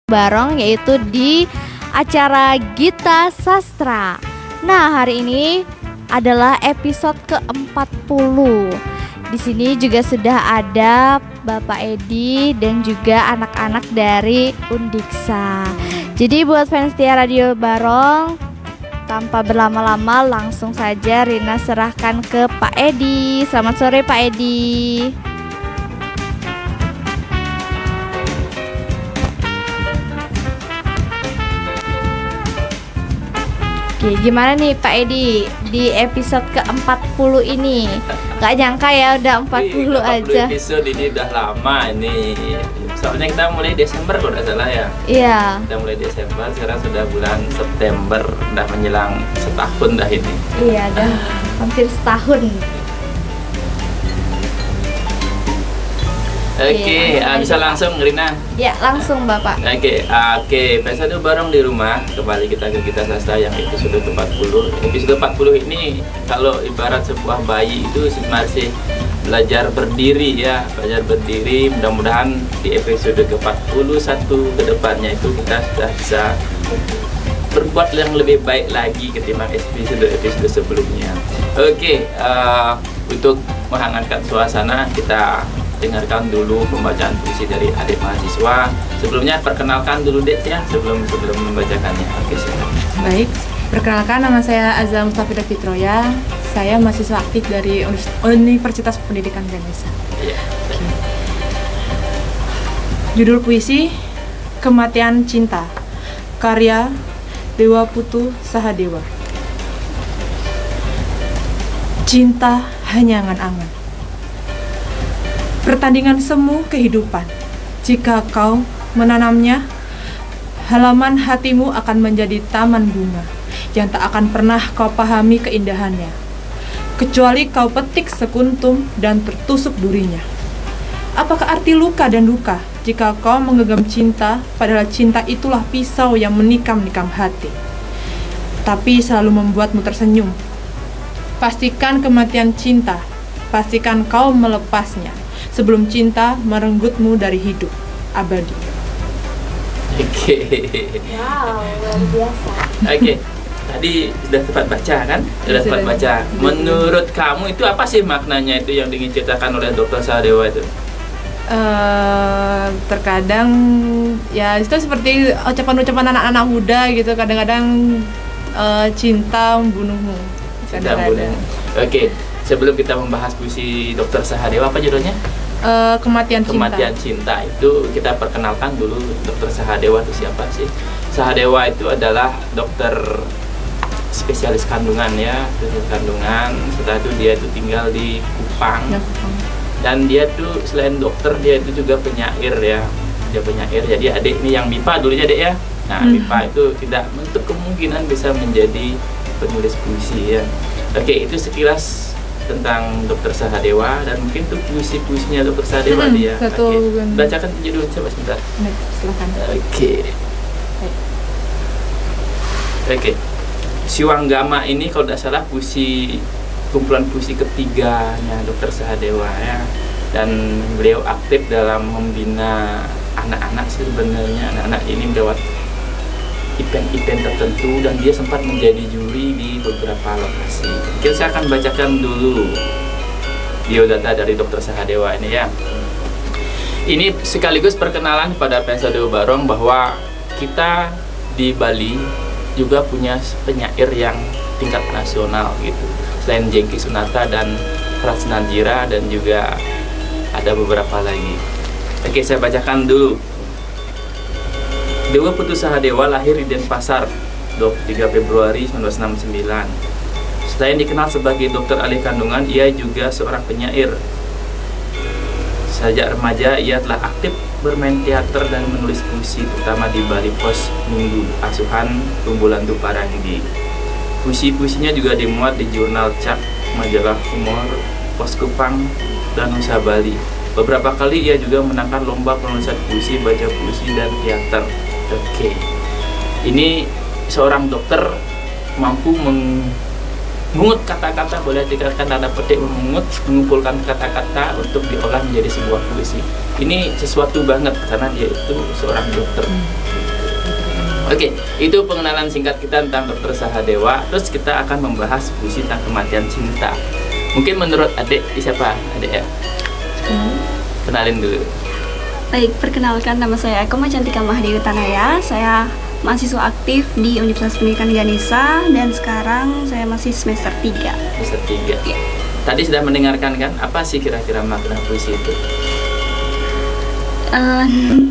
bareng, yaitu di acara Gita Sastra. Nah, hari ini adalah episode ke-40. Di sini juga sudah ada Bapak Edi dan juga anak-anak dari Undiksa. Jadi buat fans setia Radio Barong, tanpa berlama-lama langsung saja Rina serahkan ke Pak Edi. Selamat sore Pak Edi. Oke, gimana nih Pak Edi di episode ke-40 ini? Gak nyangka ya udah 40 aja. Episode ini udah lama ini. Soalnya kita mulai Desember kalau tidak salah ya. Iya. Kita mulai Desember, sekarang sudah bulan September, udah menjelang setahun dah ini. Iya, udah hampir setahun. Oke, bisa langsung Rina. Ya, langsung Bapak. Oke, episode bareng di rumah. Kembali kita ke Gita Sastra yang episode ke-40. Episode 40 ini kalau ibarat sebuah bayi itu masih belajar berdiri ya, belajar berdiri. Mudah-mudahan di episode ke-41 ke depannya itu kita sudah bisa berbuat yang lebih baik lagi ketimbang episode sebelumnya. Oke, untuk menghangatkan suasana kita dengarkan dulu pembacaan puisi dari adik mahasiswa. Sebelumnya perkenalkan dulu Dek ya, sebelum membacakannya. Oke, silakan. Baik, perkenalkan nama saya Azza Mustafida Fitroya. Saya mahasiswa aktif dari Universitas Pendidikan Ganesha. Iya. Judul puisi Kematian Cinta, karya Dewa Putu Sahadewa. Cinta hanya angan-angan, pertandingan semu kehidupan. Jika kau menanamnya, halaman hatimu akan menjadi taman bunga yang tak akan pernah kau pahami keindahannya, kecuali kau petik sekuntum dan tertusuk durinya. Apakah arti luka dan duka jika kau menggenggam cinta, padahal cinta itulah pisau yang menikam-nikam hati, tapi selalu membuatmu tersenyum. Pastikan kematian cinta, pastikan kau melepasnya sebelum cinta merenggutmu dari hidup abadi. Oke. Wow, luar biasa. Oke. Tadi sudah sempat baca kan? Sudah sempat baca. Menurut kamu itu apa sih maknanya itu yang ingin diceritakan oleh Dr. Sahadewa itu? Terkadang ya itu seperti ucapan-ucapan anak-anak muda gitu. Kadang-kadang cinta membunuhmu. Kadang-kadang. Oke. Sebelum kita membahas puisi Dr. Sahadewa, apa judulnya? Kematian Cinta. Kematian Cinta itu kita perkenalkan dulu Dr. Sahadewa itu siapa sih? Sahadewa itu adalah dokter spesialis kandungan ya, spesialis kandungan. Setelah itu dia itu tinggal di Kupang. Ya, dan dia tuh selain dokter dia itu juga penyair ya. Dia penyair. Jadi adik ini yang MIPA dulunya Dek ya. Nah, MIPA itu tidak menutup kemungkinan bisa menjadi penulis puisi ya. Oke, itu sekilas tentang Dr. Sahadewa dan mungkin tuh puisi-puisinya Dr. Sahadewa dia. Bacakan judul coba sebentar. Silakan. Oke. Siwanggama ini kalau tidak salah puisi kumpulan puisi ketiganya Dr. Sahadewa ya. Dan beliau aktif dalam membina anak-anak sih sebenarnya. Anak-anak ini lewat event-event tertentu dan dia sempat menjadi juri di beberapa lokasi. Mungkin saya akan bacakan dulu biodata dari Dr. Sahadewa ini ya. Ini sekaligus perkenalan kepada fans Radio Barong bahwa kita di Bali juga punya penyair yang tingkat nasional gitu. Selain Jengki Sunata dan Pras Najira dan juga ada beberapa lagi. Oke, saya bacakan dulu. Dewa Putu Sahadewa lahir di Denpasar 23 Februari 1969. Selain dikenal sebagai dokter ahli kandungan, ia juga seorang penyair. Sejak remaja, ia telah aktif bermain teater dan menulis puisi, terutama di Bali Pos Minggu Asuhan Rumbulan Duparangi. Puisi-puisinya juga dimuat di jurnal Cap, majalah humor, Pos Kupang, dan Nusa Bali. Beberapa kali ia juga menangkan lomba penulisan puisi, baca puisi, dan teater. Oke, ini seorang dokter mampu mengungut kata-kata, boleh dikatakan tanda petik mengumpulkan kata-kata untuk diolah menjadi sebuah puisi. Ini sesuatu banget karena dia itu seorang dokter. Oke, itu pengenalan singkat kita tentang Dr. Sahadewa. Terus kita akan membahas puisi tentang kematian cinta. Mungkin menurut adik siapa? Adik ya? Kenalin dulu. Baik, perkenalkan nama saya Koma Cantika Mahdewi Tanaya. Saya mahasiswa aktif di Universitas Pendidikan Ganesha dan sekarang saya masih semester 3. Semester 3. Ya. Tadi sudah mendengarkan kan? Apa sih kira-kira makna puisi itu?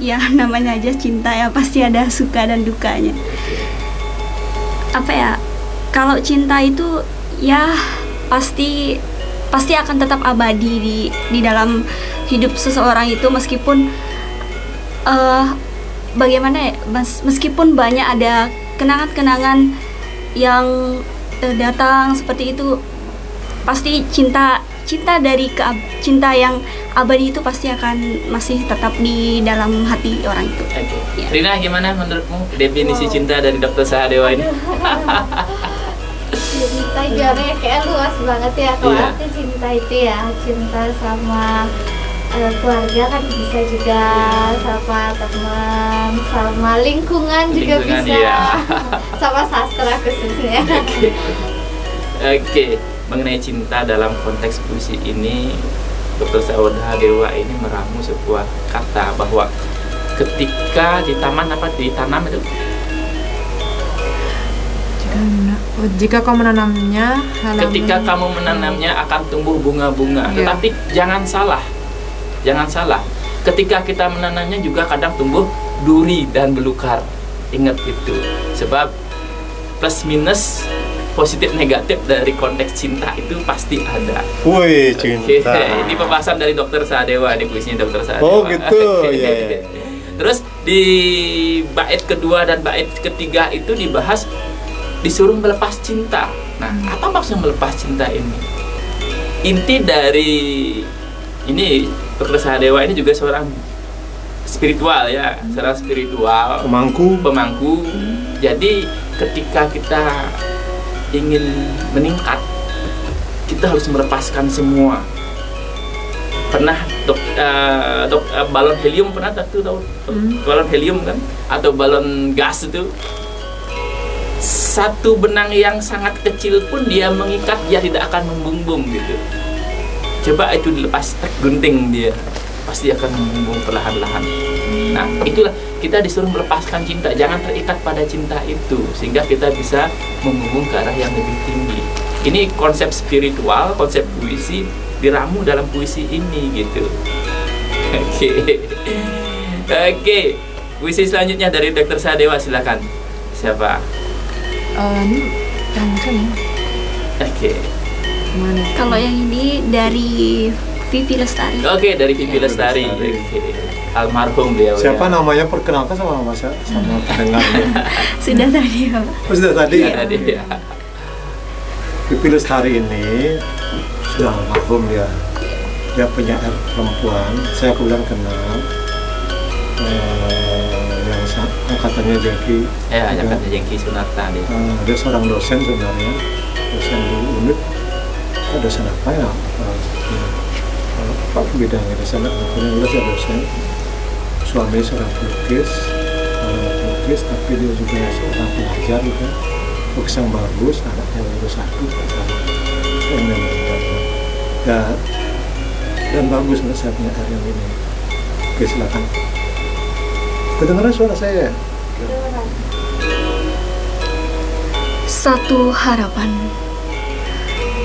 Ya namanya aja cinta ya, pasti ada suka dan dukanya. Apa ya? Kalau cinta itu ya pasti akan tetap abadi di dalam hidup seseorang itu, meskipun bagaimana ya, meskipun banyak ada kenangan-kenangan yang datang seperti itu, pasti cinta cinta yang abadi itu pasti akan masih tetap di dalam hati orang itu. Oke. Ya. Rina, gimana menurutmu definisi cinta dari Dr. Sahadewa ini? Cinta jaraknya kayak luas banget ya. Kalau Iya. arti cinta itu ya cinta sama keluarga, kan bisa juga sama teman, sama lingkungan juga Lingkungan, bisa, iya. sama sastra khususnya. Oke, mengenai cinta dalam konteks puisi ini, Dr. Sahadewa ini meramu sebuah kata bahwa ketika ditanam itu Jika kau menanamnya, ketika kamu menanamnya akan tumbuh bunga-bunga. Iya. Tetapi jangan salah. Ketika kita menanamnya juga kadang tumbuh duri dan belukar. Ingat itu. Sebab plus minus, positif negatif dari konteks cinta itu pasti ada. Wih, Oke, cinta. ini pembahasan dari Dr. Sahadewa, ini puisinya Dr. Sahadewa. Oh, gitu. Oke. Iya, iya. Terus di bait kedua dan bait ketiga itu dibahas disuruh melepas cinta. Nah, apa maksud melepas cinta ini? Inti dari ini Dr. Sahadewa ini juga seorang spiritual ya, seorang spiritual pemangku. Jadi ketika kita ingin meningkat, kita harus melepaskan semua. Pernah balon helium pernah tahu balon helium kan, atau balon gas itu, satu benang yang sangat kecil pun dia mengikat, dia tidak akan membumbung gitu. Coba itu dilepas, gunting dia pasti akan membumbung perlahan-lahan. Nah, itulah kita disuruh melepaskan cinta, jangan terikat pada cinta itu, sehingga kita bisa membumbung ke arah yang lebih tinggi. Ini konsep spiritual, konsep puisi diramu dalam puisi ini gitu. Oke. Puisi selanjutnya dari Dr. Sahadewa, silakan. Siapa? ini yang mana? Oke. Mana? Kalau yang ini dari Vivi Lestari. Oke, dari Vivi Lestari. Lestari. Oke. Almarhum beliau. Siapa ya. namanya? Perkenalkan sama sama pendengarnya. Sudah tadi ya, Pak. Oh, sudah tadi. Iya, tadi ya. Vivi Lestari ini sudah almarhum dia. Dia penyair perempuan. Saya kebetulan kenal. Yang katanya Jackie. Ya, yang kata Jengki Sunarta dia. Dia seorang dosen sebenarnya, dosen di UNIP. Dosen apa ya? Apa bidangnya dosen? Kemudian dia dosen. Suami seorang pelukis, tapi dia juga seorang pengajar juga. Lukis yang bagus, anaknya baru 1 dan bagus menurut saya penyair yang ini. Oke, silakan. Kedengaran suara saya? Satu Harapan,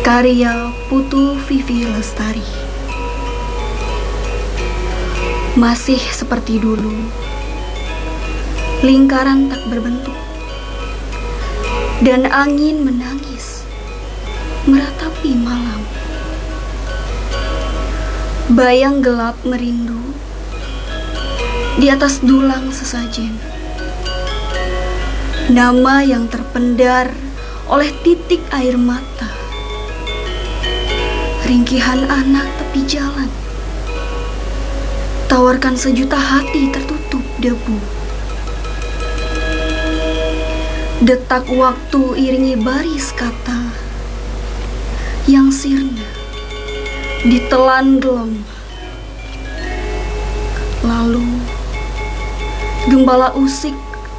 karya Putu Vivi Lestari. Masih seperti dulu, lingkaran tak berbentuk, dan angin menangis meratapi malam. Bayang gelap merindu di atas dulang sesajen. Nama yang terpendar oleh titik air mata. Ringkihan anak tepi jalan. Tawarkan sejuta hati tertutup debu. Detak waktu iringi baris kata yang sirna ditelan gelombang. Lalu gembala usik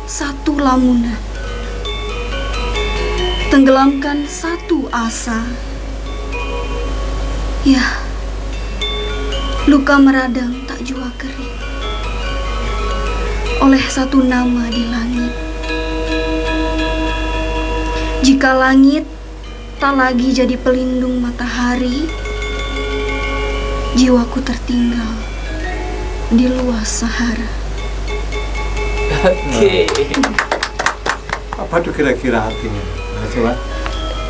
satu lamunan, tenggelamkan satu asa. Ya, luka meradang tak jua kering oleh satu nama di langit. Jika langit tak lagi jadi pelindung matahari, jiwaku tertinggal di luas Sahara. Oke. Apa tuh kira-kira artinya? Nah, coba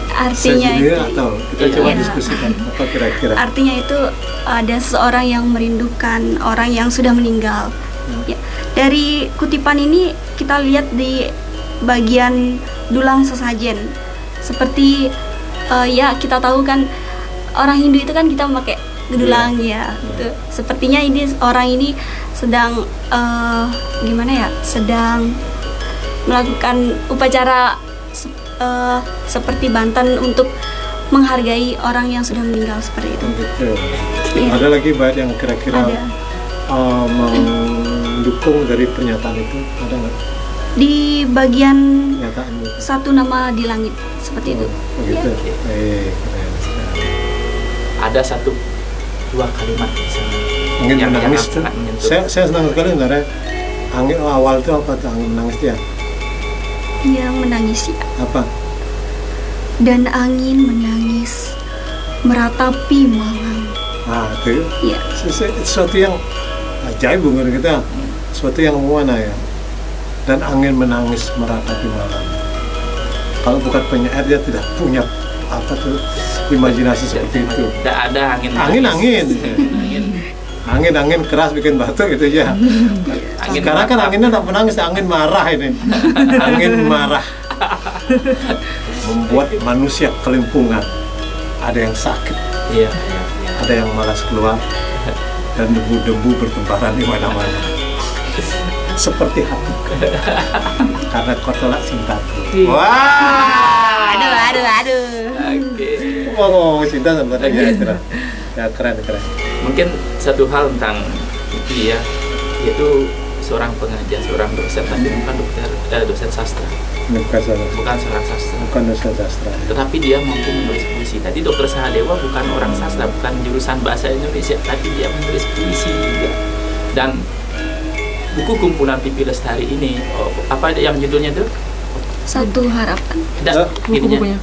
Artinya sendiri itu, atau kita coba iya. diskusikan apa kira-kira? Artinya itu ada seseorang yang merindukan orang yang sudah meninggal. Ya, dari kutipan ini kita lihat di bagian dulang sesajen. Seperti ya kita tahu kan orang Hindu itu kan kita memakai dulang ya. Gitu. Sepertinya ini orang ini sedang gimana ya? Sedang melakukan upacara seperti Banten untuk menghargai orang yang sudah meninggal seperti itu. Betul. Iya. Ada lagi bait yang kira-kira Ada. mendukung dari pernyataan itu, ada nggak Di bagian pernyataan itu? satu nama di langit seperti itu. Begitu. Ya. Keren sekali. Ada satu dua kalimat di sana Angin yang menangis tuh. sangat menyentuh. Saya senang sekali sebenarnya. Angin awal itu apa tuh angin menangis dia? Yang menangis ya. Apa? Dan angin menangis meratapi malam. Ah, itu Ya, sesuatu yang ajaib menurut kita, sesuatu yang mana ya. Dan angin menangis meratapi malam. Kalau bukan penyair dia tidak punya apa tuh imajinasi seperti itu. Tidak ada angin. Angin keras bikin batu gitu aja. Angin Sekarang kan anginnya tak menangis, angin marah ini. Angin marah. Membuat manusia kelimpungan. Ada yang sakit, Iya, iya, iya. ada yang malas keluar, dan debu-debu bertebaran di mana-mana. Seperti hati. Karena kau tolak cintaku. Wah. aduh. Oke. Ngomong cinta sebenarnya kira-kira. Ya keren. Mungkin satu hal tentang itu ya, yaitu seorang pengajar, seorang dosen, tapi bukan dosen sastra, Bukan salah. bukan seorang sastra, Bukan dosen sastra. tetapi dia mampu menulis puisi. Tadi Dr. Sahadewa bukan orang sastra, bukan jurusan bahasa Indonesia, tapi dia menulis puisi juga. Dan buku kumpulan Pipi Lestari ini, apa yang judulnya tuh? Satu harapan. Tidak, Buku-bukunya.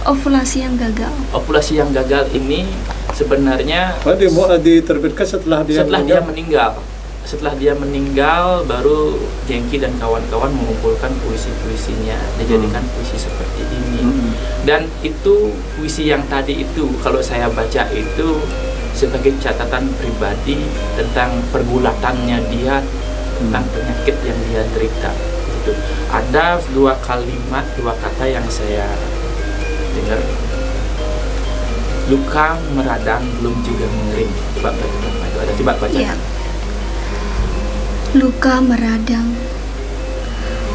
Ovulasi yang gagal. Populasi yang gagal ini sebenarnya Oh, dia mau diterbitkan setelah dia meninggal. Setelah dia meninggal, baru Genki dan kawan-kawan mengumpulkan puisi-puisinya, dijadikan puisi seperti ini. Dan itu puisi yang tadi itu, kalau saya baca itu sebagai catatan pribadi tentang pergulatannya dia, tentang penyakit yang dia derita. Gitu. Ada dua kalimat, dua kata yang saya dengar. Luka meradang belum juga mengering. Coba baca itu ada, coba baca. Ya. Luka meradang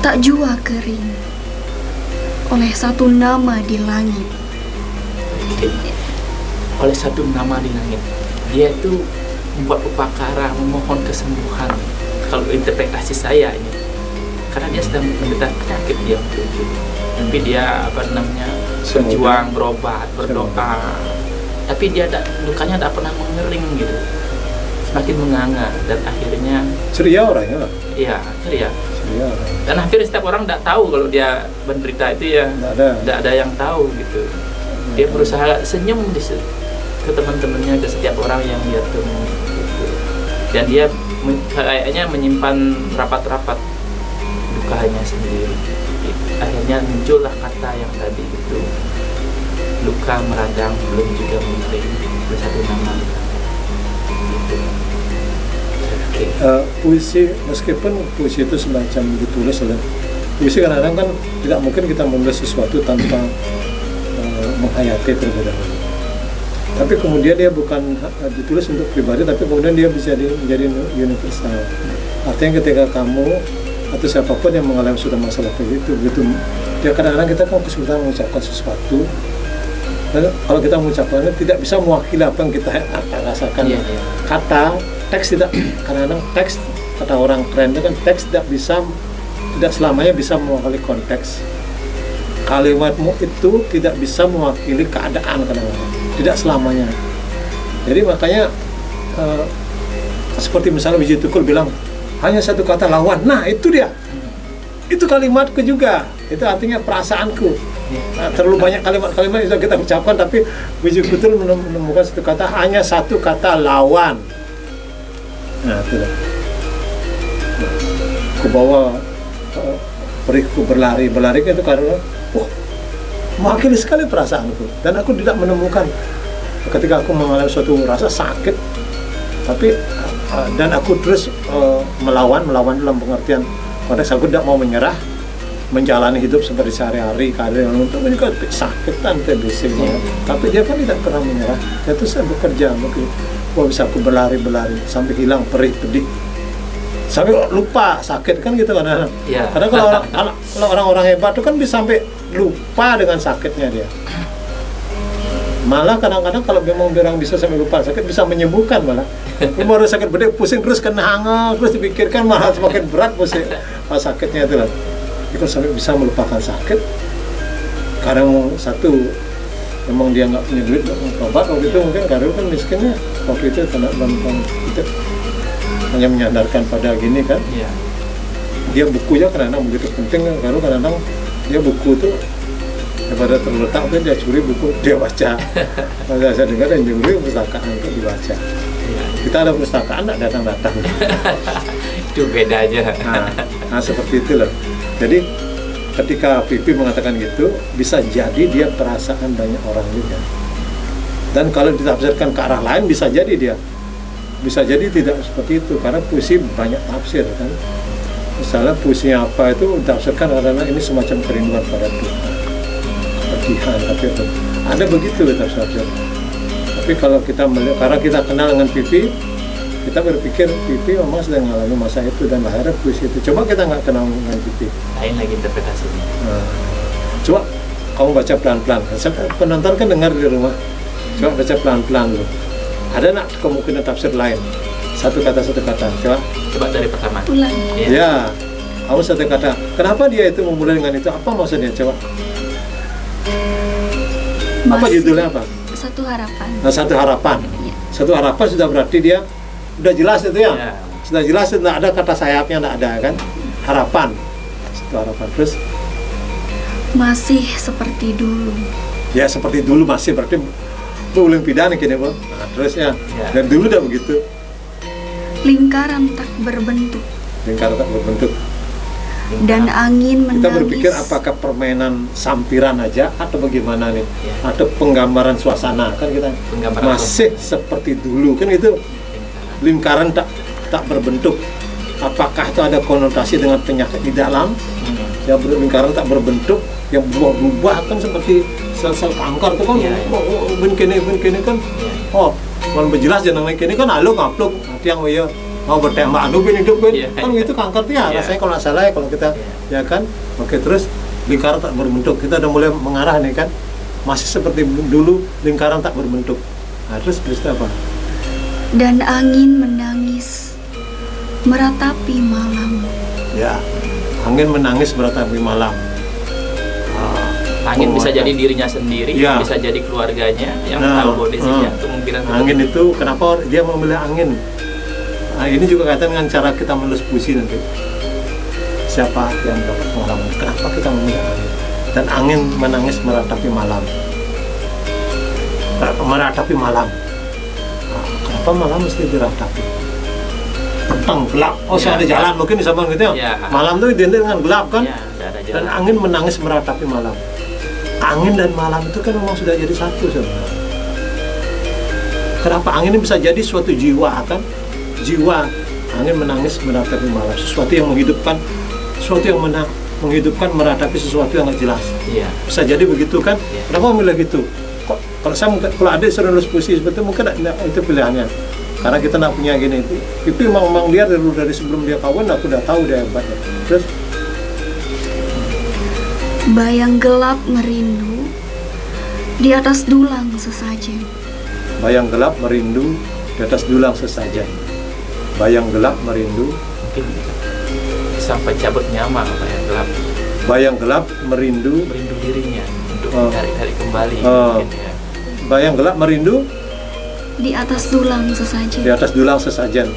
tak jua kering oleh satu nama di langit. Oleh satu nama di langit, dia itu membuat upakara, memohon kesembuhan. Kalau interpretasi saya ini, karena dia sedang menderita penyakit dia waktu itu, tapi dia berjuang, berobat, berdoa, tapi dia lukanya tak pernah mengering gitu, semakin menganga, dan akhirnya ceria orangnya lah. iya ceria. Ceria orang. Dan hampir setiap orang tidak tahu kalau dia menderita itu ya, tidak ada yang tahu gitu. Dia berusaha senyum ke teman-temannya, ke setiap orang yang dia temui gitu. Dan dia kayaknya menyimpan rapat-rapat dukanya sendiri. Akhirnya muncullah kata yang tadi itu, luka meradang belum juga mengering, bersatu nama gitu. Puisi, meskipun puisi itu semacam ditulis oleh puisi, kadang-kadang kan tidak mungkin kita menulis sesuatu tanpa menghayati terlebih dahulu. Tapi kemudian dia bukan ditulis untuk pribadi, tapi kemudian dia bisa menjadi universal. Artinya ketika kamu atau siapapun yang mengalami sudah masalah begitu, ya kadang-kadang kita kan kesulitan mengucapkan sesuatu. Dan kalau kita mengucapkannya tidak bisa mewakili apa yang kita rasakan. Iya. Kata, teks tidak, kadang-kadang teks, kata orang keren itu kan teks tidak bisa tidak selamanya bisa mewakili konteks. Kalimatmu itu tidak bisa mewakili keadaan kadang-kadang, tidak selamanya. Jadi makanya seperti misalnya Wiji Tukul bilang hanya satu kata lawan. Nah itu dia, itu kalimatku juga, itu artinya perasaanku. Nah, terlalu banyak kalimat-kalimat yang kita ucapkan, tapi Wiji Tukul menemukan satu kata, hanya satu kata lawan. Nah itu lah. Nah, aku bawa perihku berlari itu karena mewakili sekali perasaanku, dan aku tidak menemukan ketika aku mengalami suatu rasa sakit, tapi dan aku terus melawan dalam pengertian konteks aku tidak mau menyerah, menjalani hidup seperti sehari-hari, kadang untuk juga sakitan TBC, tapi dia kan tidak pernah menyerah. Dia terus bekerja, mungkin bisa aku berlari sampai hilang perih pedih, sampai lupa sakit kan gitu kan. Ya. Karena kalau orang-orang hebat itu kan bisa sampai lupa dengan sakitnya dia. Malah kadang-kadang kalau memang orang bisa sampai lupa sakit, bisa menyembuhkan malah. Baru sakit bedek pusing terus kena hangat, terus dipikirkan malah semakin berat pusing sakitnya itu lah. Itu sampai bisa melupakan sakit. Kadang satu memang dia nggak punya duit untuk berobat waktu itu, mungkin karena kan miskinnya waktu itu karena itu hanya menyandarkan pada gini kan. Iya. Dia bukunya kadang-kadang begitu penting, karena kadang-kadang dia buku itu daripada terletak kan dia curi buku, dia baca. Masa saya dengar yang curi perpustakaan itu dibaca. Iya. Kita ada perpustakaan nggak datang-datang. Itu beda aja. Nah seperti itu loh. Jadi ketika Pipi mengatakan gitu, bisa jadi dia perasaan banyak orang juga. Dan kalau ditafsirkan ke arah lain, bisa jadi dia. Bisa jadi tidak seperti itu, karena puisi banyak tafsir kan. Misalnya puisinya apa itu ditafsirkan karena ini semacam kerinduan pada Tuhan, kepedihan, tapi ada begitu tafsir. Tapi kalau kita melihat, karena kita kenal dengan Pipi, kita berpikir Pipi memang sedang mengalami masa itu dan lahirnya puisi itu. Coba kita nggak kenal dengan Pipi, Lain lagi interpretasinya. nah, coba kamu baca pelan-pelan. Penonton kan dengar di rumah, coba baca pelan-pelan loh. Ada nak kemungkinan tafsir lain? Satu kata, coba dari pertama. Ulang. Iya. ya, kamu satu kata, kenapa dia itu memulai dengan itu, apa maksudnya, coba apa judulnya apa? Satu harapan. Nah, satu harapan. Iya. Satu harapan sudah berarti dia sudah jelas itu ya. Iya. Sudah jelas, tidak ada kata sayapnya, tidak ada kan. Harapan, satu harapan. Terus Masih seperti dulu. ya seperti dulu masih, berarti uling pidana kini Bu. Nah, terus ya. Ya. Dan dulu udah begitu. Lingkaran tak berbentuk Lingkaran tak berbentuk. dan angin menangis. Kita berpikir apakah permainan sampiran aja atau bagaimana nih? Ya. Atau penggambaran suasana kan kita Penggambaran masih seperti dulu kan itu. Lingkaran tak berbentuk. Apakah itu ada konotasi dengan penyakit di dalam? Ya, lingkaran tak berbentuk yang berubah-ubah kan seperti sel-sel kanker itu kan. Iya, iya. Ben kene kan. Iya. Oh, kalau berjelas jeneng kene kan alo ngaplok nanti yang ya mau bertembak anu ben hidup ben. Iya, Kan iya. gitu kanker tuh ya. Iya. Rasanya kalau nggak salah ya kalau kita ya kan. Oke, terus lingkaran tak berbentuk. Kita udah mulai mengarah nih kan. Masih seperti dulu lingkaran tak berbentuk. Nah, terus apa? Dan angin menangis meratapi malam. Ya, angin menangis beratapi malam. Angin bisa penguatan. jadi dirinya sendiri, Iya. bisa jadi keluarganya yang Nah, tahu kondisinya, kemungkinan angin itu kenapa dia memilih angin? Nah, ini juga kaitan dengan cara kita menulis puisi nanti. Siapa yang dapat pengalaman? Kenapa kita memilih angin? Dan angin menangis meratapi malam. Meratapi malam. Nah, kenapa malam mesti diratapi? Petang gelap. Oh, saya ada Ya. jalan mungkin di sana gitu ya. Ya. Malam itu identik dengan gelap kan? Ya, nggak ada Dan jalan. angin menangis meratapi malam. Angin dan malam itu kan memang sudah jadi satu sebenarnya. Kenapa angin ini bisa jadi suatu jiwa kan? Jiwa. Angin menangis meratapi malam. Sesuatu yang menghidupkan, sesuatu yang menghidupkan meratapi sesuatu yang nggak jelas. Iya. Bisa jadi begitu kan? Iya. Kenapa memilih gitu? Kok kalau saya mungkin kalau adik suruh nulis puisi seperti itu mungkin itu pilihannya. Karena kita nggak punya gini. Pipi memang dia dari sebelum dia kawin aku udah tahu dia hebatnya. Terus Bayang gelap merindu di atas dulang sesajen. bayang gelap merindu di atas dulang sesajen. Bayang gelap merindu Mungkin sampai cabut nyawa bayang gelap. Bayang gelap merindu. Merindu dirinya untuk Oh. mencari kembali. Oh. Mungkin ya. Bayang gelap merindu Di atas tulang sesajen. di atas dulang sesajen.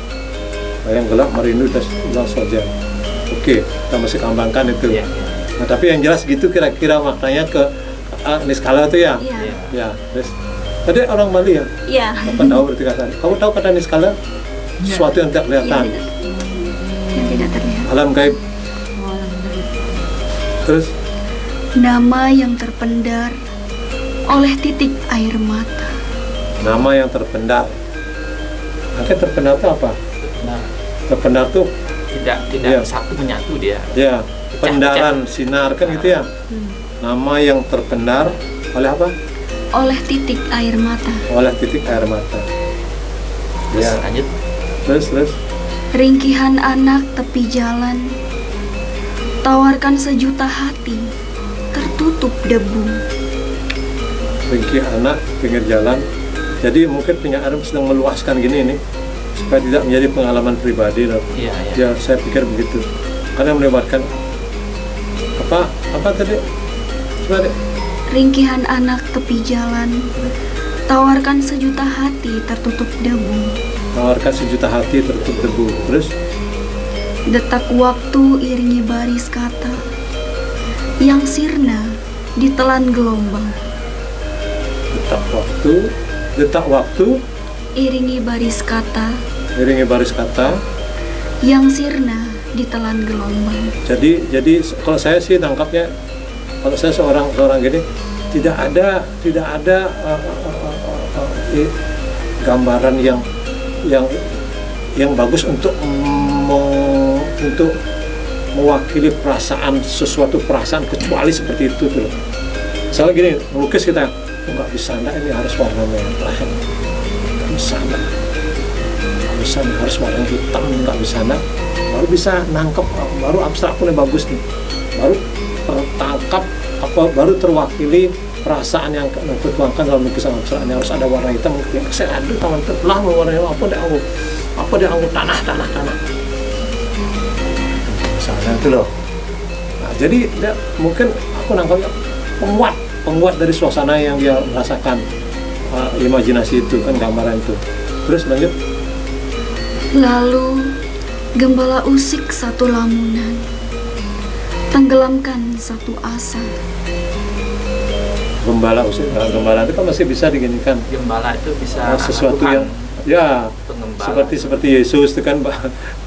Bayang gelap merindu di atas dulang sesajen. Oke, kita masih kembangkan itu. Iya, iya. Nah, tapi yang jelas gitu kira-kira maknanya ke Niskala itu ya. Iya. Iya. Ya, terus tadi orang Bali ya. Iya. Apa tahu berarti kata. Kamu tahu kata Niskala? Sesuatu yang tidak kelihatan. Yang tidak terlihat. Alam gaib. Terus Nama yang terpendar oleh titik air mata. nama yang terpendar. Makanya terpendar itu apa? Nah, Terpendar tuh tidak Iya. satu menyatu dia. ya pendaran sinar kan gitu ya. Nama yang terpendar oleh apa? Oleh titik air mata. Oleh titik air mata. Terus Ya. lanjut. Terus Ringkihan anak tepi jalan. Tawarkan sejuta hati. Tertutup debu. ringkih anak pinggir jalan. Jadi mungkin penyanyi Adam sedang meluaskan gini ini supaya tidak menjadi pengalaman pribadi loh. Iya, iya. Ya saya pikir begitu. Karena melibatkan apa tadi? Coba deh. Ringkihan anak tepi jalan. Tawarkan sejuta hati tertutup debu. Tawarkan sejuta hati tertutup debu. Terus Detak waktu iringi baris kata yang sirna ditelan gelombang. detak waktu Iringi baris kata iringi baris kata. yang sirna ditelan gelombang. Jadi kalau saya sih nangkapnya, kalau saya seorang gini, tidak ada gambaran yang bagus untuk mewakili sesuatu perasaan kecuali seperti itu tuh. Misalnya gini, melukis kita nggak bisa, ini harus warna merah, nggak bisa, harus warna hitam, nggak bisa, baru bisa nangkep, baru abstrak pun yang bagus nih, baru tertangkap baru terwakili perasaan yang tertuangkan dalam lukisan abstrak. Harus ada warna hitam, yang saya ada tangan terbelah warna apa dia tanah. Misalnya itu loh. Nah, jadi mungkin aku nangkapnya penguat dari suasana yang dia merasakan, imajinasi itu kan, gambaran itu. Terus lanjut. Lalu gembala usik satu lamunan, tenggelamkan satu asa. Gembala itu kan masih bisa diginikan. Gembala itu bisa Sesuatu Tuhan. yang ya Pengembala. seperti Yesus itu kan.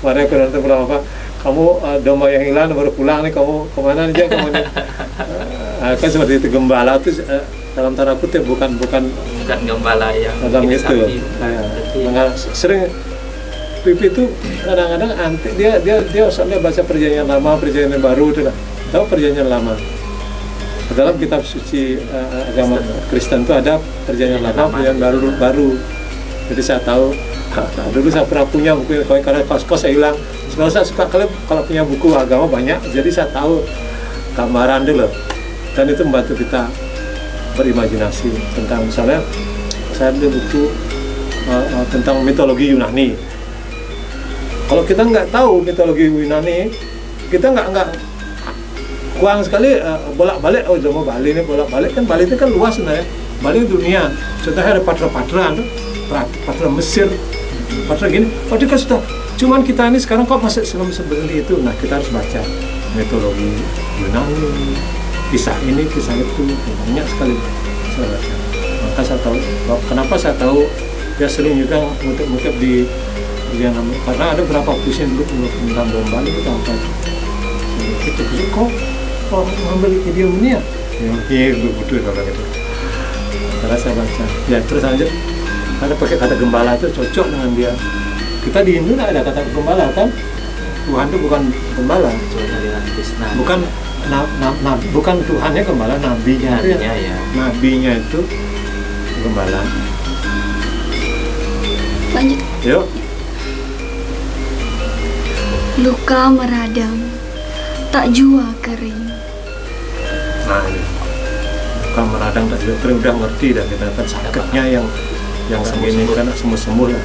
Kemarin aku nonton bilang apa, kamu domba yang hilang baru pulang nih, kamu kemana aja kamu nih. Kan seperti itu. Gembala itu dalam tanda kutip bukan Gembala yang dalam ini itu. sapi. Sering Pipi itu kadang-kadang anti, dia soalnya baca perjanjian lama, perjanjian baru itu lah. Tahu perjanjian lama? Dalam kitab suci agama Kristen itu ada perjanjian lama, perjanjian baru. Jadi saya tahu. Dulu saya pernah punya buku, karena kos-kos saya hilang. Sebenarnya saya suka kalau punya buku agama banyak, jadi saya tahu gambaran dulu. Dan itu membantu kita berimajinasi tentang, misalnya saya ambil buku tentang mitologi Yunani. Kalau kita nggak tahu mitologi Yunani, kita nggak kurang sekali bolak-balik. Oh, mau Bali ini bolak-balik kan, Bali itu kan luas sebenarnya. Bali itu dunia. Contohnya ada Patra Mesir, Patra gini. Oh, itu kan sudah. Cuman kita ini sekarang kok masih seperti itu. Nah, kita harus baca mitologi Yunani, kisah ini, kisah itu, banyak sekali saya baca. Maka saya tahu kenapa saya tahu dia sering juga ngutip di karena ada berapa puisi dulu tentang domba itu sampai itu kok ngambil idiom ini ya? Iya, betul kalau gitu. Karena saya baca. Ya, terus lanjut. Ada pakai kata gembala itu cocok dengan dia. Kita di Hindu ada kata gembala kan? Tuhan itu bukan gembala. Bukan bukan Tuhannya gembala, nabinya ya. Nabinya itu gembala. Lanjut. Yuk. Luka meradang, tak jua kering. Nah, luka meradang tak jua kering, udah ngerti dan kita kan sakitnya yang ini kan sembuh lah.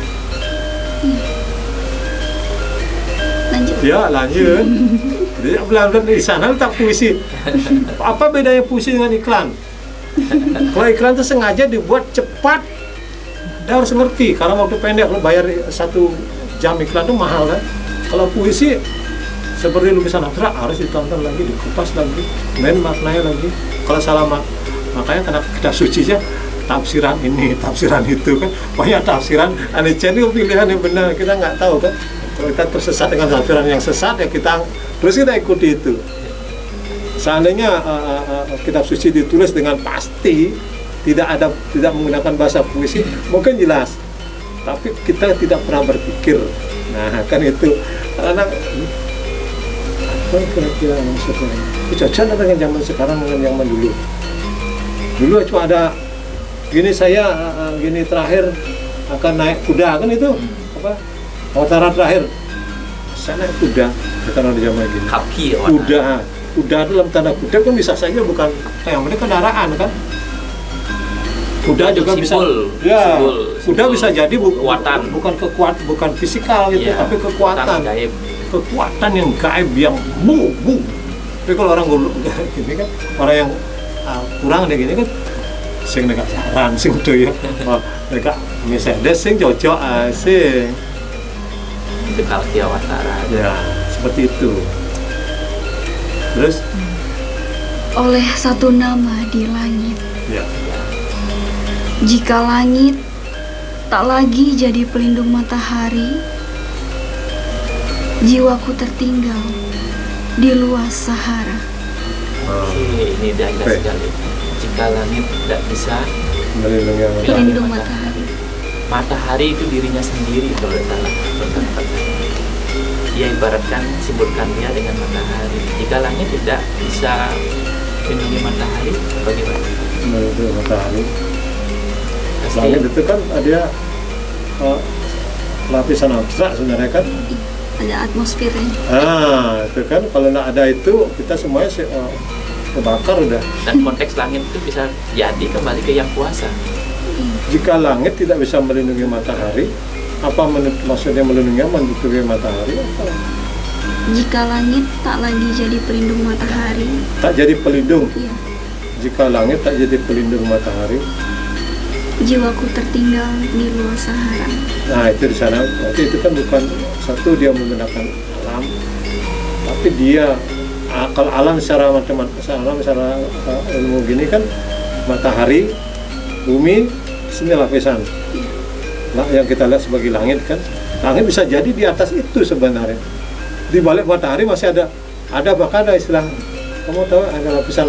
Lanjut. Ya, lanjut. Jadi bilang di sana letak puisi. Apa bedanya puisi dengan iklan? Kalau iklan itu sengaja dibuat cepat, dia harus ngerti karena waktu pendek, lo bayar 1 jam iklan itu mahal kan. Kalau puisi seperti lukisan abstrak harus ditonton lagi, dikupas lagi, main maknanya lagi. Kalau salah makanya karena kitab suci aja tafsiran ini, tafsiran itu kan banyak tafsiran. Aneh ini pilihan yang benar, kita nggak tahu kan. Kalau kita tersesat dengan tafsiran yang sesat ya kita ikuti itu. Seandainya kitab suci ditulis dengan pasti, tidak menggunakan bahasa puisi, mungkin jelas. Tapi kita tidak pernah berpikir. Nah, kan itu karena apa kira-kira maksudnya? Cocok dengan zaman sekarang dengan zaman dulu. Dulu cuma ada gini, saya gini terakhir akan naik kuda kan itu apa? Awatara terakhir. Saya naik kuda karena di zaman gini. Kaki ya, Kuda dalam tanda kutip kan bisa saja bukan yang penting kendaraan kan. Kuda juga simbol, bisa, ya. Simbol, kuda bisa jadi kekuatan, bukan fisikal gitu, ya, tapi kekuatan gaib. Kekuatan yang gaib yang bu. Tapi kalau orang gini kan, orang yang kurang deh gini kan, sing dekat saran, sing tuh ya, dekat misalnya sing cocok, sing itu Kalki Awatara. Ya, seperti itu. Terus? Oleh satu nama di langit. Ya. Jika langit tak lagi jadi pelindung matahari, jiwaku tertinggal di luas Sahara. Oke, ini dahsyat sekali. Jika langit tidak bisa Melindungi Pelindung matahari. Matahari itu dirinya sendiri kalau tidak salah. Dia ibaratkan, simbolkan dia dengan matahari. Jika langit tidak bisa melindungi matahari, bagaimana? Melindungi matahari. Pasti Langit itu kan ada lapisan abstrak sebenarnya kan. Ada atmosfernya. Itu kan kalau nggak ada itu kita semuanya kebakar udah. dan konteks langit itu bisa jadi kembali ke yang kuasa. Jika langit tidak bisa melindungi matahari, apa maksudnya melindungi menutupi matahari? Apa? Jika langit tak lagi jadi pelindung matahari. Tak jadi pelindung. Iya. Jika langit tak jadi pelindung matahari, Jiwaku tertinggal di luar Sahara. nah itu di sana. Berarti itu kan bukan satu dia menggunakan alam, tapi dia kalau alam secara secara ilmu gini kan matahari, bumi, sini lapisan. Nah, yang kita lihat sebagai langit kan, langit bisa jadi di atas itu sebenarnya. Di balik matahari masih ada bahkan ada istilah, kamu tahu ada lapisan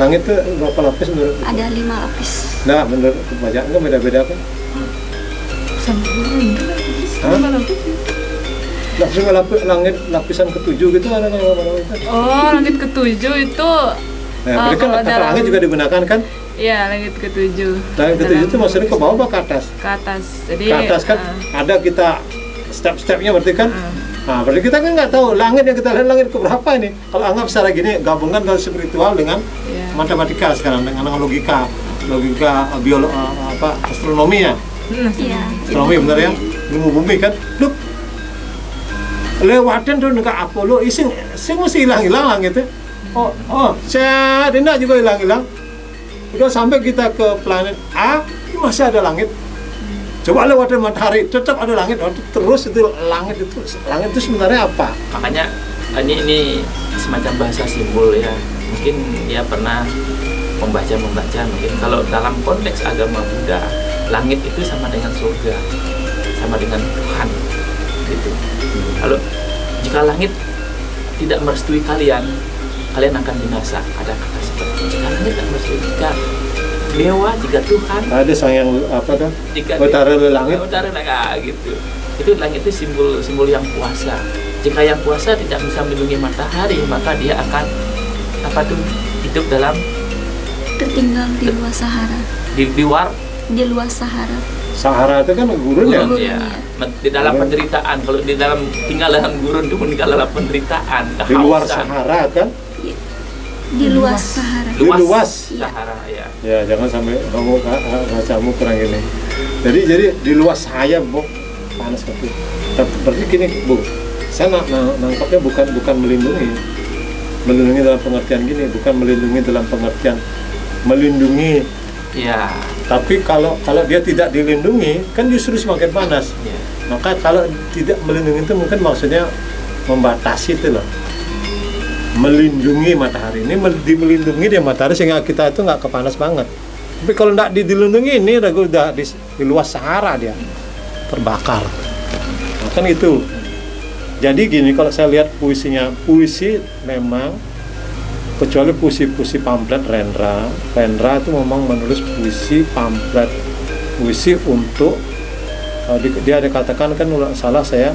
langit itu berapa lapis menurut? Ada 5 lapis. Nah, menurut bacaan kan beda-beda kan? Langit lapisan ketujuh gitu ada kan? Oh, langit ketujuh itu. Nah, berarti kan kalau kata dalam- langit juga digunakan kan? Iya, langit ketujuh. Langit ketujuh Dalam- itu maksudnya ke bawah apa ke atas? ke atas. Jadi Ke atas kan ada kita step-stepnya berarti kan? Nah, berarti kita kan nggak tahu langit yang kita lihat langit ke berapa ini. Kalau anggap secara gini gabungan dari spiritual dengan Iya. matematika sekarang dengan logika biologi astronomi ya. Iya. Astronomi benar ya? Ilmu bumi kan? Look, lewatin tuh dekat Apollo, sing mesti hilang langitnya. Saya tidak juga hilang. Udah sampai kita ke planet A, ini masih ada langit. Coba lewatin matahari, tetap ada langit. Terus itu langit itu sebenarnya apa? Makanya ini semacam bahasa simbol ya. Mungkin dia pernah membaca mungkin kalau dalam konteks agama Buddha, langit itu sama dengan surga, sama dengan Tuhan gitu. Kalau jika langit tidak merestui kalian akan binasa. Ada kata seperti itu. Jika langit tidak merestui, jika dewa, jika Tuhan, Ada sang yang apa kan? jika Utara langit. utara gitu. Itu langit itu simbol yang kuasa. Jika yang kuasa tidak bisa melindungi matahari, maka dia akan hidup dalam Tertinggal di luar Sahara. di luar Di luar Sahara. Sahara itu kan gurun ya. gurun ya. Di dalam penderitaan. Kalau tinggal dalam gurun itu meninggal dalam penderitaan, Di luar kehausan. Sahara kan? Di luar Sahara. Luas. Sahara ya. Ya jangan sampai kamu bacamu kurang gini. Jadi di luas saya Bu panas betul. Berarti gini Bu, Saya nangkapnya bukan melindungi dalam pengertian gini, bukan melindungi dalam pengertian melindungi. Ya. Tapi kalau dia tidak dilindungi kan justru semakin panas. Ya. Maka kalau tidak melindungi itu mungkin maksudnya membatasi itu loh. Melindungi matahari ini, melindungi dia matahari sehingga kita itu nggak kepanas banget. Tapi kalau nggak dilindungi ini udah di luas Sahara dia terbakar. Nah, kan itu. Jadi gini, kalau saya lihat puisi memang kecuali puisi pamflet Rendra itu memang menulis puisi pamflet, puisi untuk dia ada katakan kan salah saya,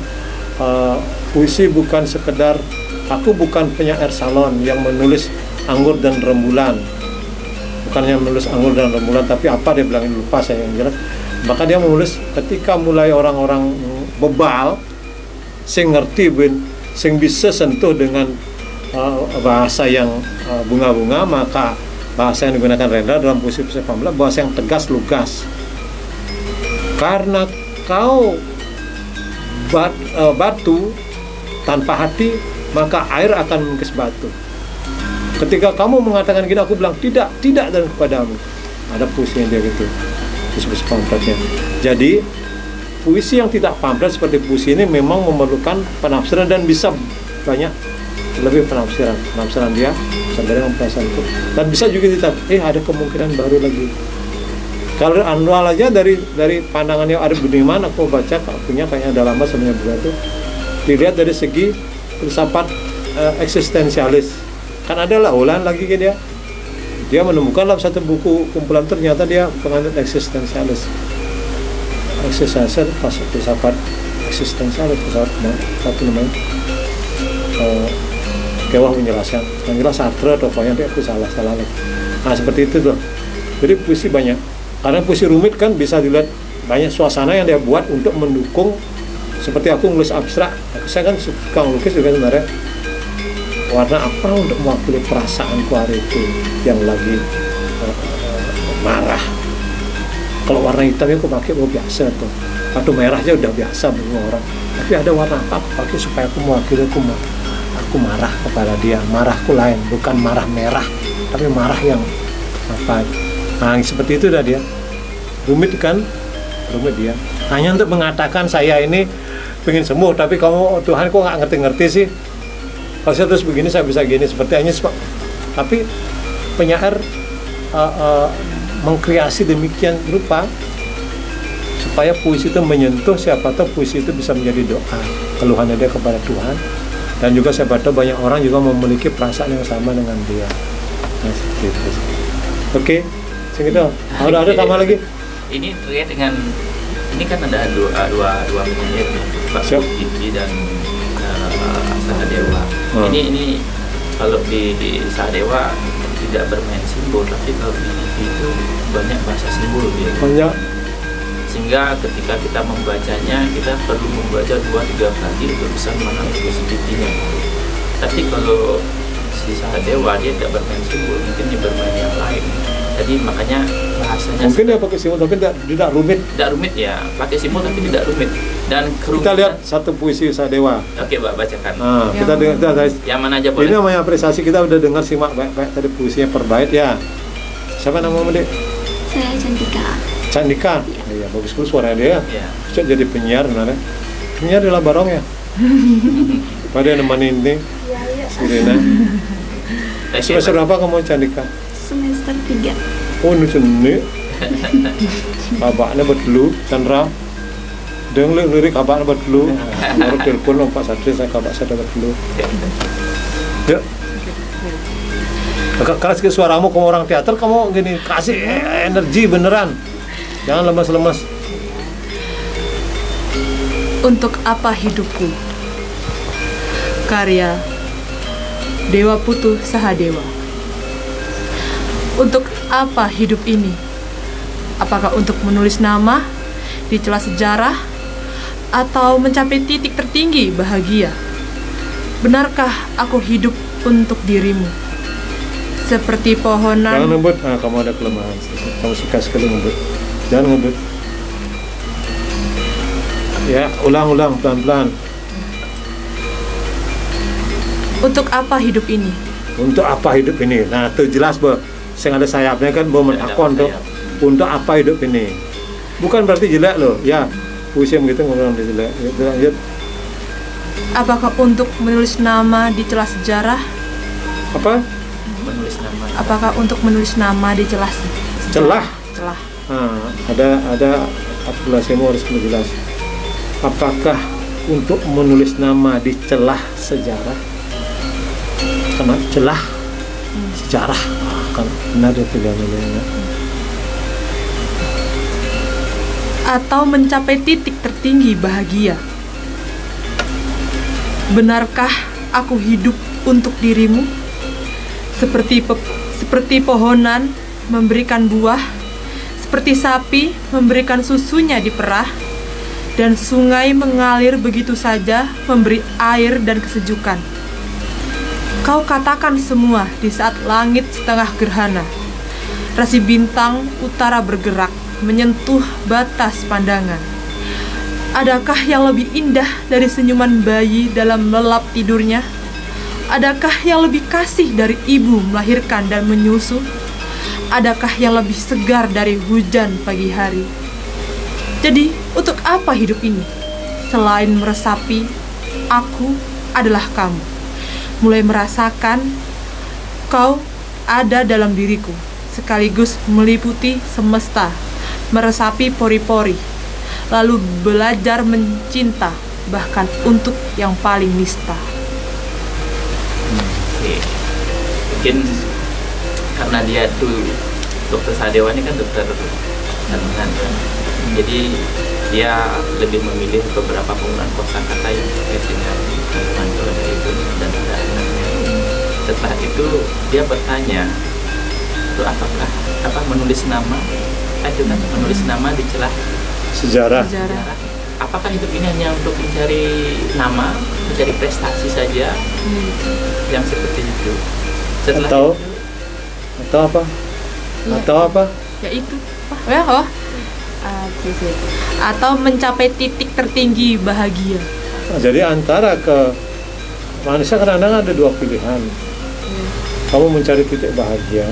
puisi bukan sekedar, aku bukan penyair salon yang menulis anggur dan rembulan, bukannya menulis anggur dan rembulan, tapi apa dia bilangin lupa saya yang jelas. Maka dia menulis ketika mulai orang-orang bebal sing ngerti sing bisa sentuh dengan bahasa yang bunga-bunga, maka bahasa yang digunakan Rendra dalam puisi-puisi pamflet bahasa yang tegas, lugas. Karena kau batu tanpa hati, maka air akan mengikis batu. Ketika kamu mengatakan gini, aku bilang tidak dan kepadamu. Ada puisi yang dia gitu, puisi-puisi pamfletnya. Jadi puisi yang tidak pamflet seperti puisi ini memang memerlukan penafsiran dan bisa banyak lebih penafsiran dia sadar dengan perasaan itu, dan bisa juga ada kemungkinan baru lagi. Kalau Anwar aja dari pandangannya Arif Budiman, aku baca punya kayaknya udah lama sebenarnya buku itu, dilihat dari segi filsafat eksistensialis. Kan ada lah ulang lagi ke dia menemukan dalam satu buku kumpulan ternyata dia penganut eksistensialis. Filsafat eksistensialis, satu namanya Kewah menjelaskan, yang jelas Sartre atau pokoknya aku salah lagi. Nah seperti itu tuh. Jadi puisi banyak, karena puisi rumit kan bisa dilihat banyak suasana yang dia buat untuk mendukung. Seperti aku nulis abstrak, saya kan suka melukis juga sebenarnya. Warna apa untuk mewakili perasaanku hari itu yang lagi marah. Kalau warna hitam aku pakai biasa tuh, atau merah aja udah biasa bagi orang. Tapi ada warna apa aku pakai supaya aku mewakili aku marah kepada dia. Marahku lain, bukan marah merah, tapi marah yang apa? Nah seperti itu dah dia. Rumit kan? Rumit dia. Hanya untuk mengatakan saya ini pengen sembuh, tapi kamu Tuhan kok nggak ngerti-ngerti sih? Kalau saya terus begini saya bisa gini, seperti hanya tapi penyair mengkreasi demikian rupa supaya puisi itu menyentuh, siapa tahu puisi itu bisa menjadi doa keluhannya dia kepada Tuhan, dan juga siapa tahu banyak orang juga memiliki perasaan yang sama dengan dia. Nah, seperti itu. Oke, segitu. Ada tambah lagi? Ini terkait dengan ini kan ada dua penyair nih, Pak Zulkifli dan Sahadewa. Ini kalau di Sahadewa tidak bermain simbol, tapi kalau di itu banyak bahasa simbol dia. Banyak. Sehingga ketika kita membacanya, kita perlu membaca 2-3 kali untuk bisa memahami positifnya. Tapi kalau si Sahadewa dia tidak bermain simbol, mungkin dia bermain yang lain. Jadi makanya bahasanya mungkin dia pakai simbol tapi tidak rumit. Tidak rumit ya, pakai simbol tapi tidak rumit. Dan kita lihat satu puisi Sahadewa. Oke, Mbak, bacakan. Nah, kita dengar yang mana aja boleh. Ini namanya apresiasi, kita udah dengar simak baik-baik tadi puisinya Perbait ya. Siapa namamu, Dek? Saya Candika. Iya, bagus suaranya dia. Iya. Cocok jadi penyiar sebenarnya. Penyiar adalah barong ya. Pada nemenin ini. Si Rina. Semester berapa kamu, Candika? Semester 3. Oh, ini cendik. Abaknya berdulu, Chandra. Dengar lirik abaknya berdulu. Baru telepon Pak Satri, saya kabak saya berdulu. Ya. Agak keras ke suaramu, kamu orang teater, kamu gini kasih energi beneran. Jangan lemas-lemas. Untuk apa hidupku? Karya Dewa Putu Sahadewa. Untuk apa hidup ini? Apakah untuk menulis nama di celah sejarah atau mencapai titik tertinggi bahagia? Benarkah aku hidup untuk dirimu? Seperti pohonan. Jangan ngebut. Nah, kamu ada kelemahan. Kamu suka sekali ngebut. Jangan ngebut. Ya, ulang pelan-pelan. Untuk apa hidup ini? Untuk apa hidup ini? Nah, itu jelas bahwa yang ada sayapnya kan mau menakon tuh. Untuk apa hidup ini? Bukan berarti jelek loh. Ya, puisi yang begitu ngomong jelek. Gitu, lanjut. Apakah untuk menulis nama di celah sejarah? Apa? Menulis nama. Apakah untuk menulis nama di celah sejarah? Celah. Celah. Nah, ada artikulasimu harus lebih jelas. Apakah untuk menulis nama di celah sejarah? Karena celah sejarah kan benar itu pilihannya. Atau mencapai titik tertinggi bahagia? Benarkah aku hidup untuk dirimu? Seperti pohonan memberikan buah, seperti sapi memberikan susunya di perah, dan sungai mengalir begitu saja memberi air dan kesejukan. Kau katakan semua di saat langit setengah gerhana. Rasi bintang utara bergerak menyentuh batas pandangan. Adakah yang lebih indah dari senyuman bayi dalam lelap tidurnya? Adakah yang lebih kasih dari ibu melahirkan dan menyusu? Adakah yang lebih segar dari hujan pagi hari? Jadi, untuk apa hidup ini? Selain meresapi, aku adalah kamu. Mulai merasakan, kau ada dalam diriku, sekaligus meliputi semesta, meresapi pori-pori, lalu belajar mencinta, bahkan untuk yang paling nista. Oke. Mungkin karena dia tuh Dokter Sadewa ini kan dokter kandungan kan. Jadi dia lebih memilih beberapa penggunaan kosakata yang terkait dengan kandungan keluarga itu dan ada anaknya. Setelah itu dia bertanya, itu apakah menulis nama? Itu kan menulis nama di celah Sejarah. sejarah. Apakah hidup ini hanya untuk mencari nama, mencari prestasi saja? Yang seperti itu. Setelah Atau- itu, Atau apa? Iya. Atau apa? Yaitu atau mencapai titik tertinggi bahagia. Nah, jadi antara manusia kadang-kadang ada dua pilihan. Kamu mencari titik bahagia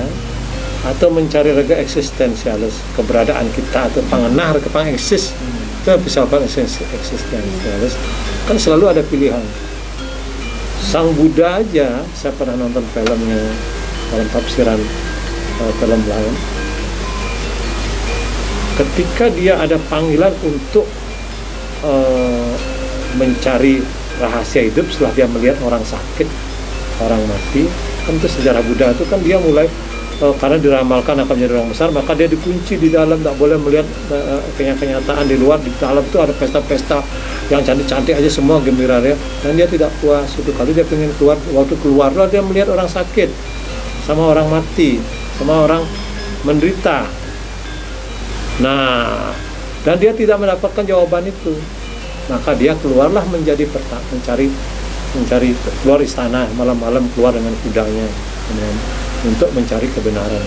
atau mencari rega eksistensialis, keberadaan kita atau pangenar ke pangeksis. Itu bisa apa eksistensialis. Kan selalu ada pilihan. Sang Buddha aja, saya pernah nonton filmnya dalam tafsiran film lain. Ketika dia ada panggilan untuk mencari rahasia hidup setelah dia melihat orang sakit, orang mati, kan itu sejarah Buddha itu kan dia mulai karena diramalkan akan menjadi orang besar, maka dia dikunci di dalam, tak boleh melihat kenyataan di luar. Di dalam itu ada pesta-pesta yang cantik-cantik aja semua gembira ya, dan dia tidak puas. Suatu kali dia pengen keluar, waktu keluar dia melihat orang sakit, sama orang mati, sama orang menderita. Nah, dan dia tidak mendapatkan jawaban itu, maka dia keluarlah mencari keluar istana malam-malam, keluar dengan kudanya untuk mencari kebenaran.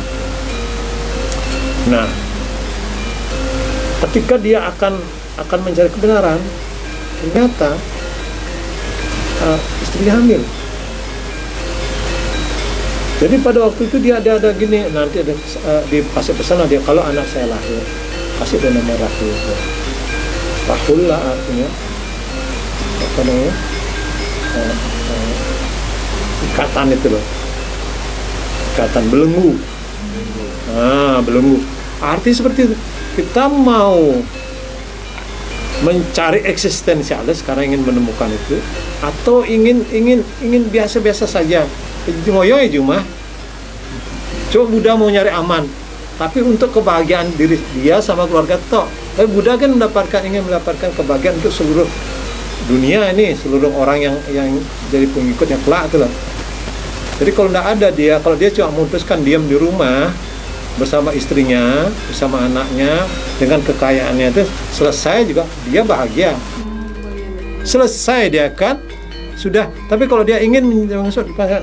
Nah, ketika dia akan mencari kebenaran, ternyata istrinya hamil. Jadi pada waktu itu dia ada gini, nanti ada dikasih pesan dia, kalau anak saya lahir, kasih dia nama Rahul. Rahul lah artinya apa namanya? Ikatan itu loh, ikatan belenggu. Belenggu. Arti seperti itu. Kita mau mencari eksistensialis karena ingin menemukan itu, atau ingin biasa-biasa saja. Ngoyong cuma coba Buddha mau nyari aman, tapi untuk kebahagiaan diri dia sama keluarga toh. Tapi Buddha kan ingin mendapatkan kebahagiaan untuk seluruh dunia ini, seluruh orang yang jadi pengikutnya kelak itu lah. Jadi kalau dia cuma memutuskan diam di rumah bersama istrinya, bersama anaknya, dengan kekayaannya itu selesai juga, dia bahagia. Selesai dia kan sudah. Tapi kalau dia ingin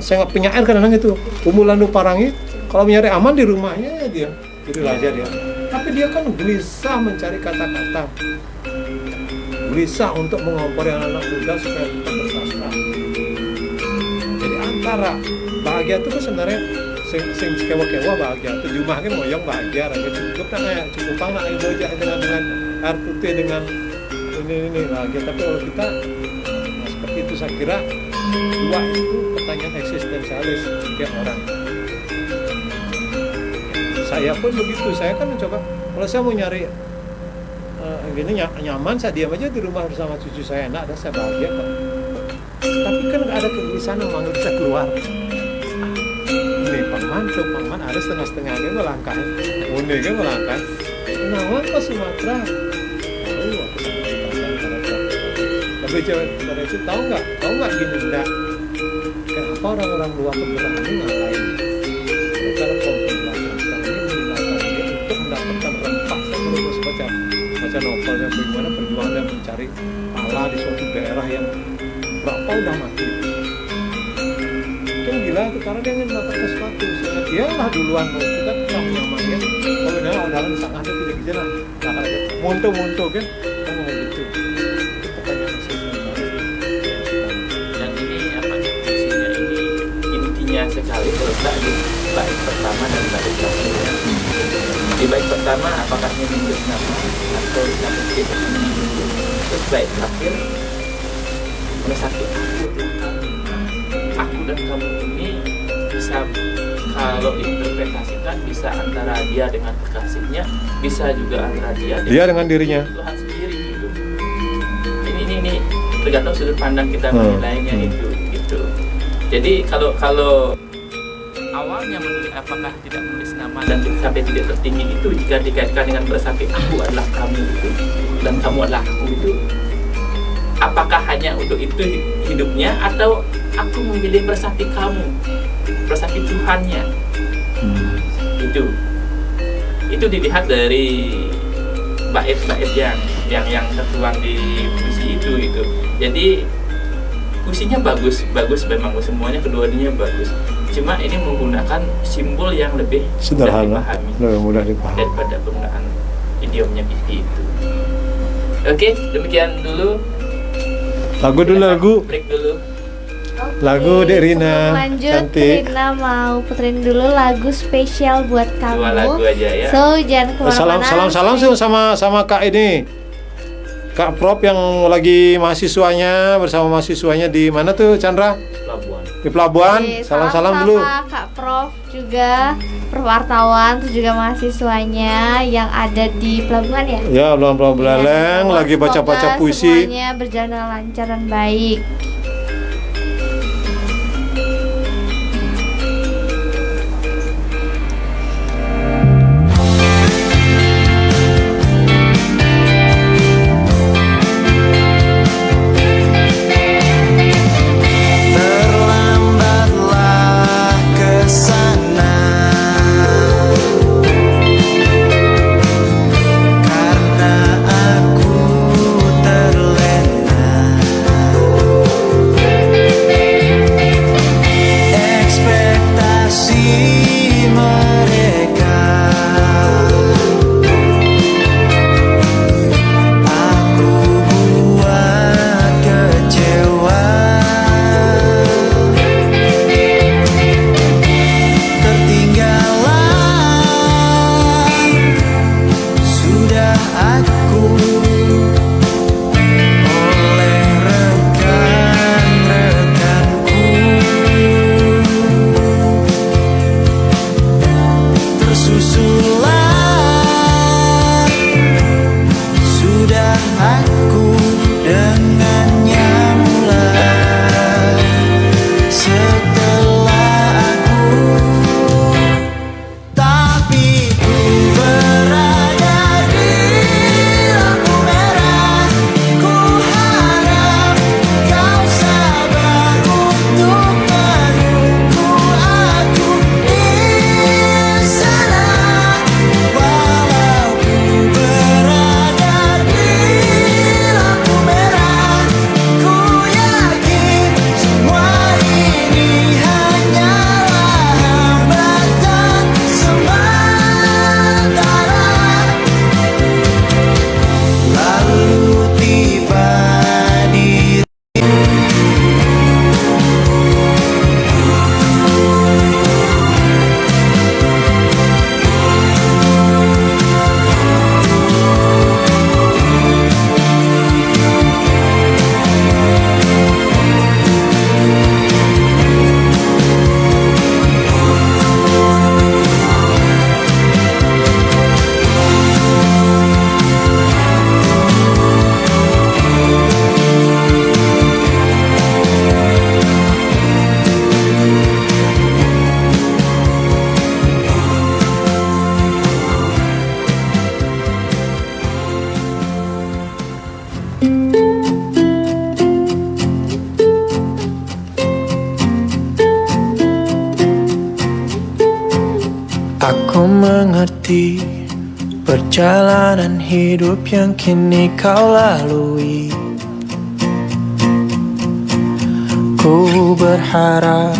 saya penyair kadang-kadang itu umulan parangi, kalau mencari aman di rumahnya dia jadi raja dia. Tapi dia kan gelisah mencari kata-kata, gelisah untuk mengompori anak-anak muda supaya tetap bersastra. Jadi perkara. Bahagia itu kan sebenarnya sing kewa-kewa bahagia. Terjemah kan moyong bahagia, raga cukup cukupang nak bojak dengan air putih dengan ini bahagia. Tapi kalau kita seperti itu saya kira dua itu pertanyaan eksistensialis setiap orang. Saya pun begitu, saya kan mencoba kalau saya mau nyari gini nyaman, saya diam aja di rumah bersama cucu saya, enak dan saya bahagia kok. Tapi kan ada kegelisahan memanggil saya keluar. Ini paman ada setengah-setengah kan melangkah, ini kan melangkah. Nawan ke Sumatera. Tapi cewek pada itu tahu nggak gini enggak? Kenapa orang-orang luar berani ngapain? Mereka konflik belakang ini untuk mendapatkan rempah. Saya terus baca novel yang bagaimana perjuangan mencari pala di suatu daerah yang berapa udah mati. Itu gila itu karena dia ingin mendapatkan sesuatu. Sehingga dia lah duluan kita tidak nyaman ya. Kalau benar orang sangat ada tidak gitu lah. Nah kalau monto kan, kita mau gitu. Itu pertanyaan Dan ini apa fungsinya ini intinya sekali kalau tidak di bait pertama dan bait terakhir. Di bait pertama apakah menyebut nama atau nama kita? Terus bait terakhir meresati aku dan kamu ini bisa kalau interpretasikan bisa antara dia dengan kekasihnya, bisa juga antara dia dengan dirinya. Tuhan sendiri gitu. Ini tergantung sudut pandang kita menilainya itu gitu. Jadi kalau awalnya menulis apakah tidak menulis nama dan sampai tidak tertinggi itu jika dikaitkan dengan bersatu aku adalah kamu itu dan kamu adalah aku itu, apakah hanya untuk itu hidupnya atau aku memilih bersatu kamu, bersatu Tuhannya. Itu dilihat dari bait-bait yang tertuang di puisi itu gitu. Jadi puisinya bagus memang semuanya keduanya bagus. Cuma ini menggunakan simbol yang lebih sederhana, mudah dipahami daripada penggunaan idiomnya itu. Oke, demikian dulu. Lagu. Break dulu. Lagu Dek Rina. Sebelum lanjut, cantik. Rina mau puterin dulu lagu spesial buat kamu. 2 lagu aja ya. So jangan kemana-mana. Salam sama Kak ini. Kak Prof yang lagi mahasiswanya bersama mahasiswanya di mana tuh Chandra? Pelabuhan. Di Pelabuhan. Oke, Salam dulu. sama Kak Prof juga, Prof wartawan, terus juga mahasiswanya yang ada di Pelabuhan ya. Ya, Pelabuhan Buleleng lagi baca-baca Semoga puisi. semuanya berjalan lancar dan baik. Karena aku terlena ku mengerti perjalanan hidup yang kini kau lalui. Ku berharap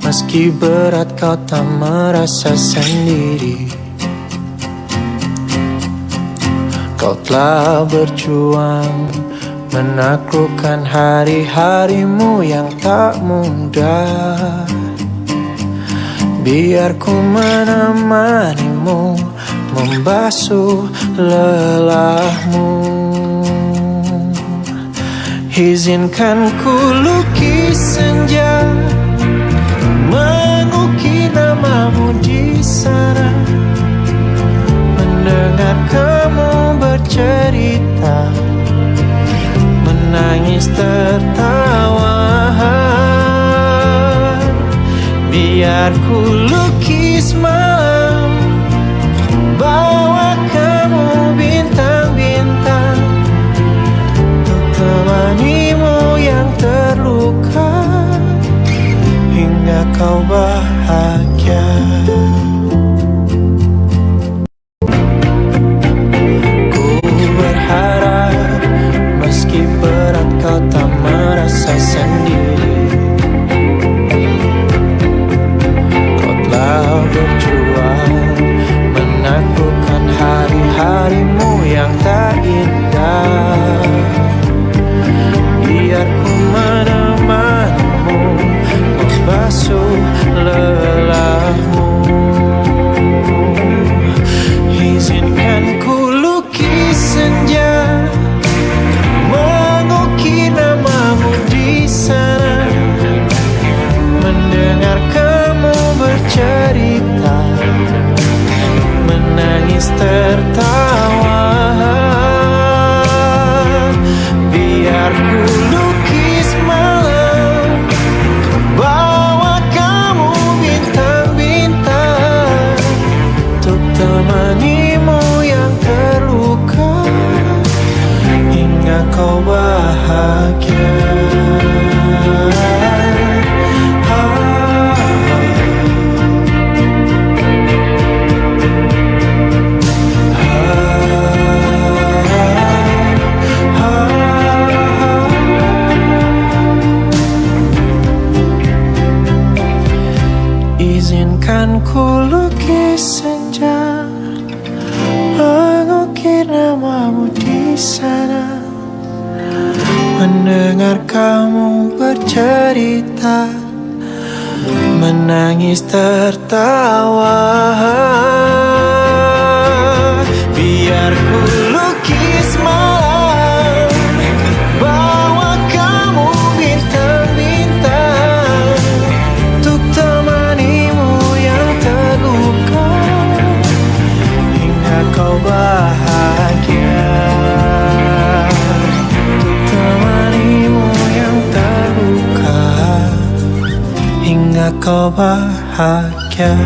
meski berat kau tak merasa sendiri. Kau telah berjuang menaklukkan hari-harimu yang tak mudah. Biar ku menemanimu, membasuh lelahmu. Izinkan ku lukis senja, mengukir namamu di sana. Mendengar kamu bercerita, menangis tertawa. Biar ku lukis malam, bawa kamu bintang-bintang, untuk temanimu yang terluka, hingga kau bahagia. Ku berharap meski berat kau tak merasa sendiri. Berjuang menaklukkan hari-harimu yang tak indah. Biar ku menemanimu, membasuh lelahmu. Izinkan ku lukis senja, mengukir namamu di sana. Mendengar kamu bercerita, menangis tertawa. Biar ku lukis malam, bawa kamu bintang-bintang, untuk temanimu yang terluka, hingga kau bahagia. Izinkan ku lukis senja, mengukir namamu di sana. Mendengar kamu bercerita, menangis tertawa. Biar ku lukis malam, bawa kamu bintang-bintang, untuk temanimu yang terluka, hingga kau bahagia. Untuk temanimu yang terluka, hingga kau bahagia.